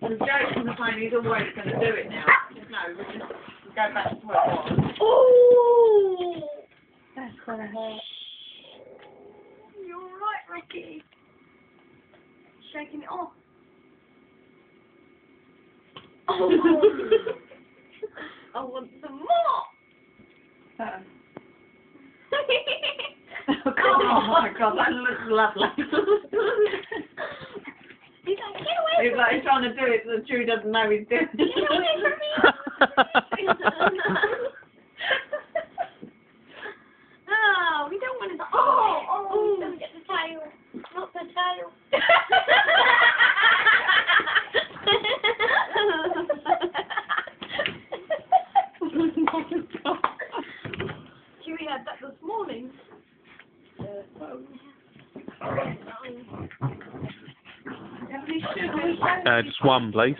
And Joe's on the phone, he's always going to do it now. No, we'll just go back to where it was. Oh! That's gonna hurt. You're alright, Ricky. Shaking it off. Oh! I want some more! Oh my God, that looks lovely. He's like, get away He's like trying to do it so Drew doesn't know he's doing it. Get away from me! Oh, we don't want to. Oh, don't get the tail. Not the tail. Huey had that this morning. Just one, please.